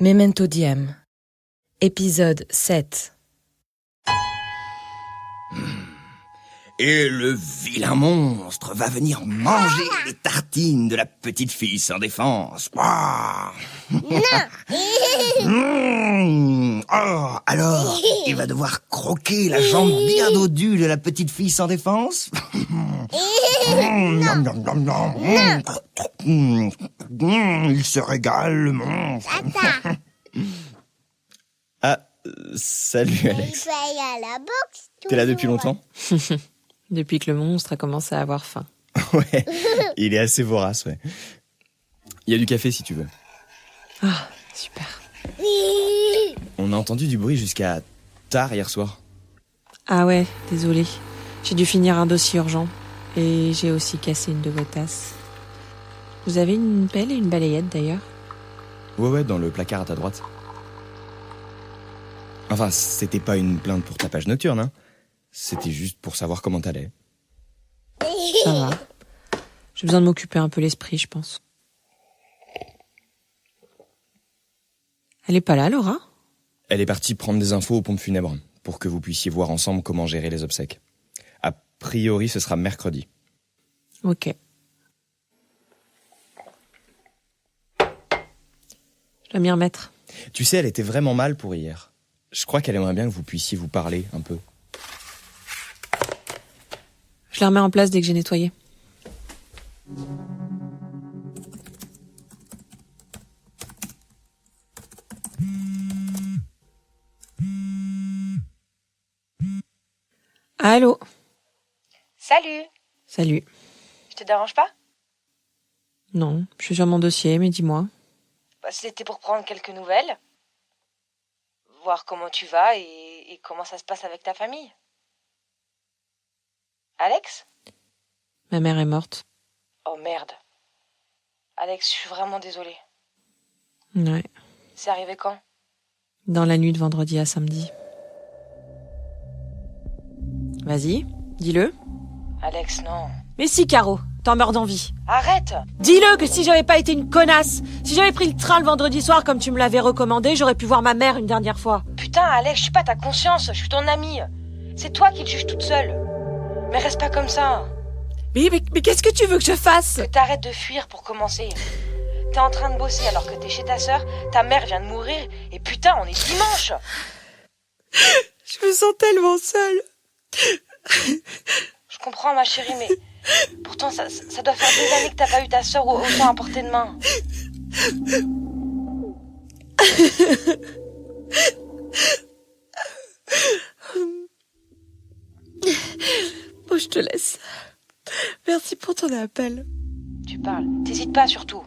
Memento Diem, épisode 7. Et le vilain monstre va venir manger les tartines de la petite fille sans défense. Oh, alors, il va devoir croquer la jambe bien dodue de la petite fille sans défense. Il se régale, le monstre. Ah, salut Alex. Il faut aller à la boxe. T'es là depuis longtemps ? Depuis que le monstre a commencé à avoir faim. Ouais, il est assez vorace, ouais. Il y a du café si tu veux. Ah, super. On a entendu du bruit jusqu'à tard hier soir. Ah ouais, désolée. J'ai dû finir un dossier urgent. Et j'ai aussi cassé une de vos tasses. Vous avez une pelle et une balayette d'ailleurs ? Ouais, dans le placard à ta droite. Enfin, c'était pas une plainte pour ta page nocturne, hein. C'était juste pour savoir comment t'allais. Ça va. J'ai besoin de m'occuper un peu l'esprit, je pense. Elle est pas là, Laura ? Elle est partie prendre des infos aux pompes funèbres, pour que vous puissiez voir ensemble comment gérer les obsèques. A priori, ce sera mercredi. Ok. Je dois m'y remettre. Tu sais, elle était vraiment mal pour hier. Je crois qu'elle aimerait bien que vous puissiez vous parler un peu. Je la remets en place dès que j'ai nettoyé. Allô ? Salut, Salut. je te dérange pas ? Non, je suis sur mon dossier, mais dis-moi. C'était pour prendre quelques nouvelles, voir comment tu vas et comment ça se passe avec ta famille. Alex ? Ma mère est morte. Oh merde. Alex, je suis vraiment désolée. Ouais. C'est arrivé quand ? Dans la nuit de vendredi à samedi. Vas-y, dis-le. Alex, non. Mais si, Caro, t'en meurs d'envie. Arrête ! Dis-le que si j'avais pas été une connasse, si j'avais pris le train le vendredi soir comme tu me l'avais recommandé, j'aurais pu voir ma mère une dernière fois. Putain, Alex, je suis pas ta conscience, je suis ton amie. C'est toi qui te juges toute seule. Mais reste pas comme ça. Mais qu'est-ce que tu veux que je fasse ? Que t'arrêtes de fuir pour commencer. T'es en train de bosser alors que t'es chez ta sœur, ta mère vient de mourir, et putain, on est dimanche. Je me sens tellement seule. Je comprends, ma chérie, mais pourtant, ça doit faire des années que t'as pas eu ta sœur autant à portée de main. Bon, je te laisse. Merci pour ton appel. Tu parles, t'hésites pas surtout.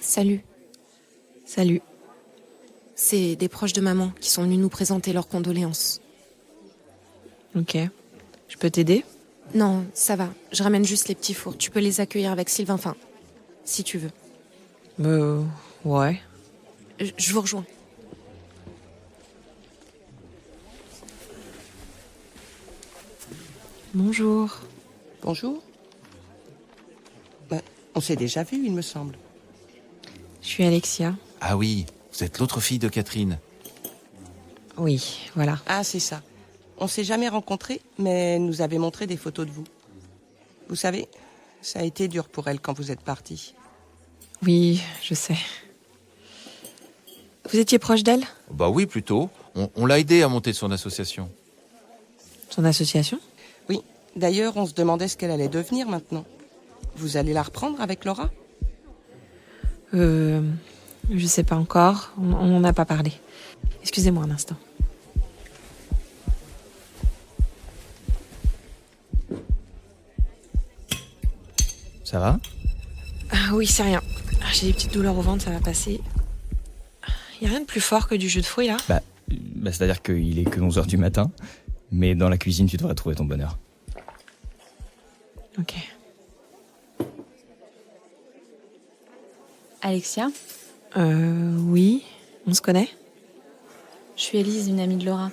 Salut, Salut. c'est des proches de maman qui sont venus nous présenter leurs condoléances. Ok. Je peux t'aider ? Non, ça va, je ramène juste les petits fours. Tu peux les accueillir avec Sylvain, enfin, si tu veux. Ouais. Je vous rejoins. Bonjour. Bonjour. On s'est déjà vu, il me semble. Je suis Alexia. Ah oui, vous êtes l'autre fille de Catherine. Oui, voilà. Ah, c'est ça. On s'est jamais rencontrés, mais elle nous avait montré des photos de vous. Vous savez, ça a été dur pour elle quand vous êtes partis. Oui, je sais. Vous étiez proche d'elle ? Bah oui, plutôt. On l'a aidé à monter son association. Son association ? Oui, d'ailleurs, on se demandait ce qu'elle allait devenir maintenant. Vous allez la reprendre avec Laura ? Je sais pas encore. On n'en a pas parlé. Excusez-moi un instant. Ça va? Ah oui, c'est rien. J'ai des petites douleurs au ventre, ça va passer. Y a rien de plus fort que du jus de fruits, là? C'est-à-dire qu'il est que 11h du matin, mais dans la cuisine, tu devrais trouver ton bonheur. Ok. Alexia, Oui. On se connaît? je suis Élise, une amie de Laura.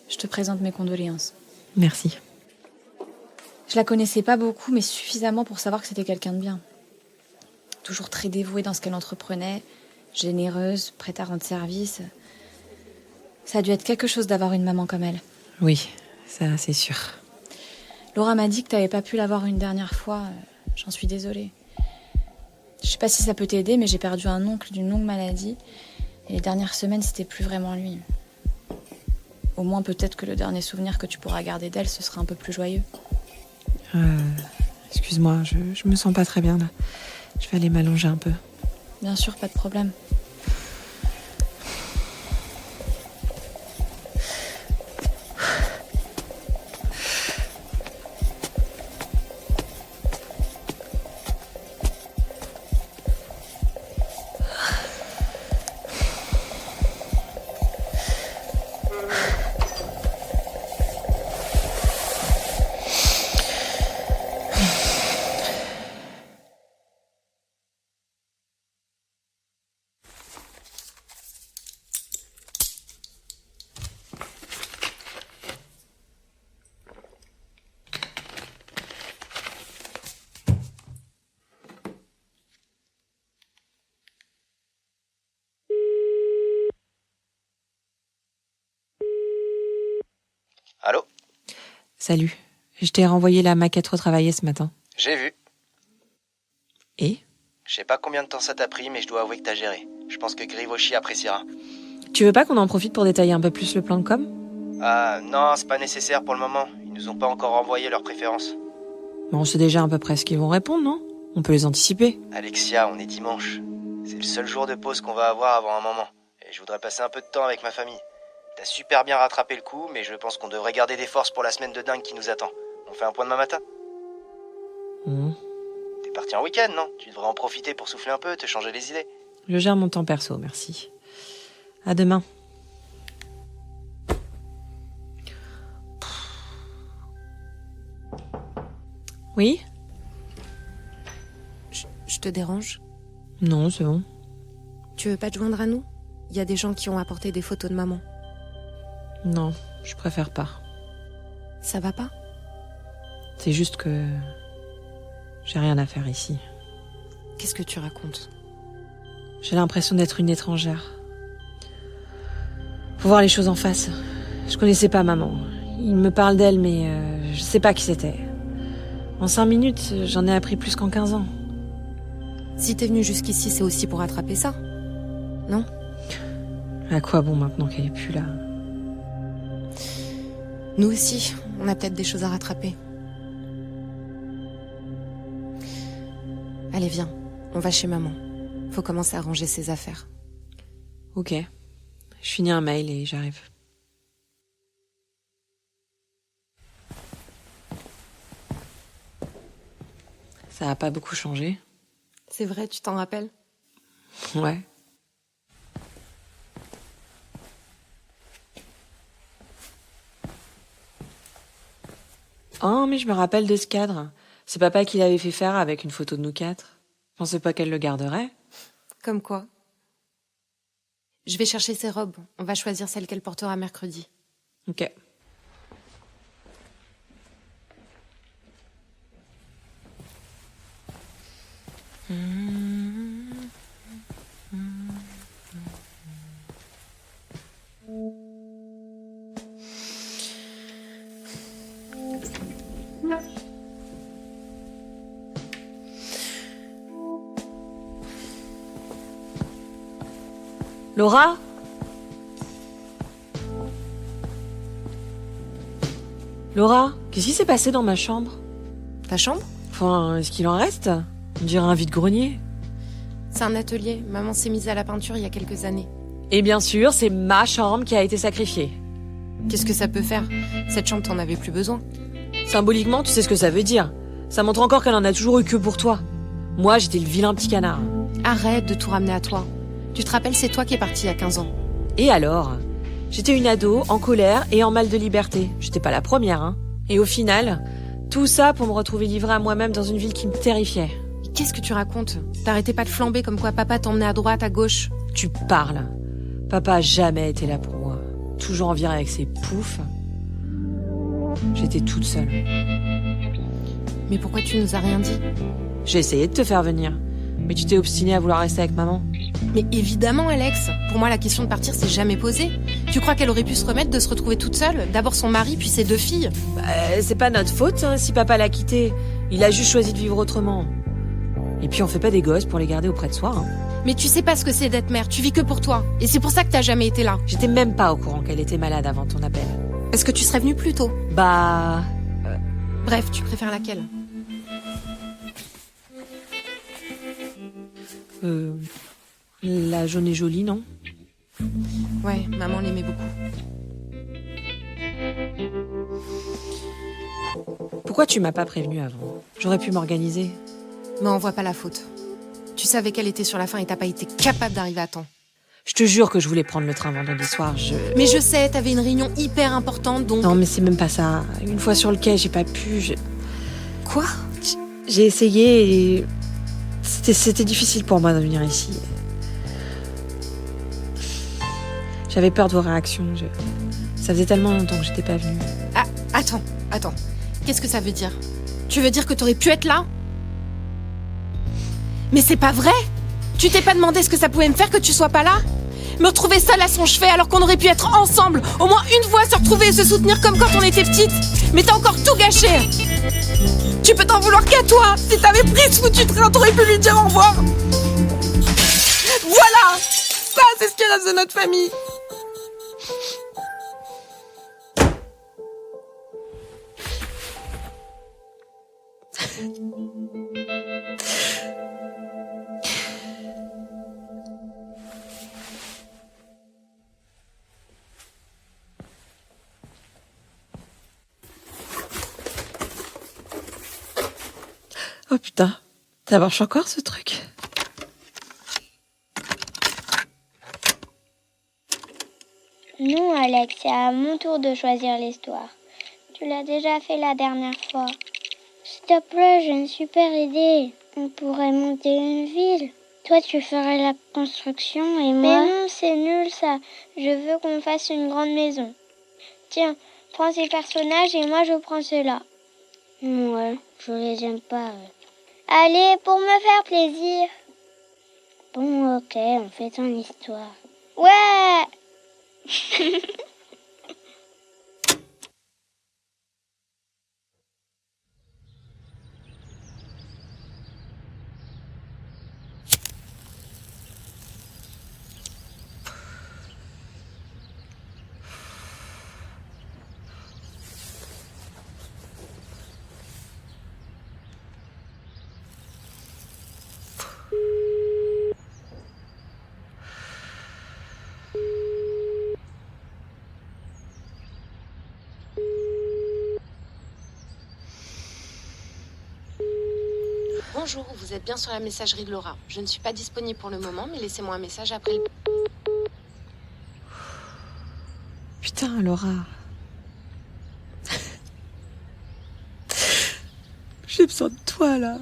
Je te présente mes condoléances. Merci. Je la connaissais pas beaucoup, mais suffisamment pour savoir que c'était quelqu'un de bien. Toujours très dévouée dans ce qu'elle entreprenait, généreuse, prête à rendre service. Ça a dû être quelque chose d'avoir une maman comme elle. Oui, ça c'est sûr. Laura m'a dit que t'avais pas pu la voir une dernière fois. J'en suis désolée. Je sais pas si ça peut t'aider, mais j'ai perdu un oncle d'une longue maladie. Et les dernières semaines, c'était plus vraiment lui. Au moins, peut-être que le dernier souvenir que tu pourras garder d'elle, ce sera un peu plus joyeux. Excuse-moi, je me sens pas très bien là. Je vais aller m'allonger un peu. Bien sûr, pas de problème. Allô? Salut. Je t'ai renvoyé la maquette retravaillée ce matin. J'ai vu. Et? Je sais pas combien de temps ça t'a pris, mais je dois avouer que t'as géré. Je pense que Grivoshi appréciera. Tu veux pas qu'on en profite pour détailler un peu plus le plan de com? Ah, non, c'est pas nécessaire pour le moment. Ils nous ont pas encore envoyé leurs préférences. On sait déjà à peu près ce qu'ils vont répondre, non? On peut les anticiper. Alexia, on est dimanche. C'est le seul jour de pause qu'on va avoir avant un moment. Et je voudrais passer un peu de temps avec ma famille. T'as super bien rattrapé le coup, mais je pense qu'on devrait garder des forces pour la semaine de dingue qui nous attend. On fait un point demain matin? T'es parti en week-end, non? Tu devrais en profiter pour souffler un peu, te changer les idées. Je gère mon temps perso, merci. À demain. Oui? Je te dérange? Non, c'est bon. Tu veux pas te joindre à nous? Il y a des gens qui ont apporté des photos de maman. Non, je préfère pas. Ça va pas? C'est juste que j'ai rien à faire ici. Qu'est-ce que tu racontes? J'ai l'impression d'être une étrangère. Faut voir les choses en face. Je connaissais pas maman. Il me parle d'elle, mais je sais pas qui c'était. En 5 minutes, j'en ai appris plus qu'en 15 ans. Si t'es venu jusqu'ici, c'est aussi pour attraper ça, non? À quoi bon maintenant qu'elle est plus là? Nous aussi, on a peut-être des choses à rattraper. Allez, viens, on va chez maman. Faut commencer à ranger ses affaires. Ok. Je finis un mail et j'arrive. Ça a pas beaucoup changé. C'est vrai, tu t'en rappelles? Ouais. Oh, mais je me rappelle de ce cadre. C'est papa qui l'avait fait faire avec une photo de nous 4. Je pensais pas qu'elle le garderait. Comme quoi? Je vais chercher ses robes. On va choisir celle qu'elle portera mercredi. Ok. Laura? Laura, qu'est-ce qui s'est passé dans ma chambre? Ta chambre? Enfin, est-ce qu'il en reste? On dirait un vide-grenier. C'est un atelier. Maman s'est mise à la peinture il y a quelques années. Et bien sûr, c'est ma chambre qui a été sacrifiée. Qu'est-ce que ça peut faire? Cette chambre, t'en avais plus besoin. Symboliquement, tu sais ce que ça veut dire. Ça montre encore qu'elle en a toujours eu que pour toi. Moi, j'étais le vilain petit canard. Arrête de tout ramener à toi. Tu te rappelles, c'est toi qui es partie il y a 15 ans. Et alors? J'étais une ado, en colère et en mal de liberté. J'étais pas la première, hein. Et au final, tout ça pour me retrouver livrée à moi-même dans une ville qui me terrifiait. Mais qu'est-ce que tu racontes? T'arrêtais pas de flamber comme quoi papa t'emmenait à droite, à gauche. Tu parles. Papa a jamais été là pour moi. Toujours en virée avec ses poufs. J'étais toute seule. Mais pourquoi tu nous as rien dit? J'ai essayé de te faire venir. Mais tu t'es obstinée à vouloir rester avec maman. Mais évidemment, Alex. Pour moi, la question de partir s'est jamais posée. Tu crois qu'elle aurait pu se remettre de se retrouver toute seule? D'abord son mari, puis ses 2 filles. C'est pas notre faute, hein, si papa l'a quitté. Il a juste choisi de vivre autrement. Et puis on fait pas des gosses pour les garder auprès de soi, hein. Mais tu sais pas ce que c'est d'être mère, tu vis que pour toi. Et c'est pour ça que t'as jamais été là. J'étais même pas au courant qu'elle était malade avant ton appel. Est-ce que tu serais venue plus tôt? Bref, tu préfères laquelle? La jaune est jolie, non? Ouais, maman l'aimait beaucoup. Pourquoi tu m'as pas prévenue avant? J'aurais pu m'organiser. Mais on voit pas la faute. Tu savais qu'elle était sur la fin et t'as pas été capable d'arriver à temps. Je te jure que je voulais prendre le train vendredi soir, Mais je sais, t'avais une réunion hyper importante, donc... Non, mais c'est même pas ça. Une fois sur le quai, j'ai pas pu, Quoi? J'ai essayé et... C'était difficile pour moi de venir ici. J'avais peur de vos réactions. Ça faisait tellement longtemps que j'étais pas venue. Ah, attends. Qu'est-ce que ça veut dire? Tu veux dire que t'aurais pu être là? Mais c'est pas vrai! Tu t'es pas demandé ce que ça pouvait me faire que tu sois pas là? Me retrouver seule à son chevet alors qu'on aurait pu être ensemble, au moins une fois se retrouver et se soutenir comme quand on était petite. Mais t'as encore tout gâché! Tu peux t'en vouloir qu'à toi! Si t'avais pris ce foutu train, t'aurais pu lui dire au revoir! Voilà! Ça, c'est ce qui reste de notre famille! Oh putain, ça marche encore ce truc? Non, Alex, c'est à mon tour de choisir l'histoire. Tu l'as déjà fait la dernière fois. S'il te plaît, j'ai une super idée. On pourrait monter une ville. Toi, tu ferais la construction et moi... Mais non, c'est nul ça. Je veux qu'on fasse une grande maison. Tiens, prends ces personnages et moi je prends ceux-là. Ouais, je les aime pas. Allez, pour me faire plaisir. Bon, ok, on fait ton histoire. Ouais. Bonjour, vous êtes bien sur la messagerie de Laura. Je ne suis pas disponible pour le moment, mais laissez-moi un message après le... Putain, Laura. J'ai besoin de toi, là.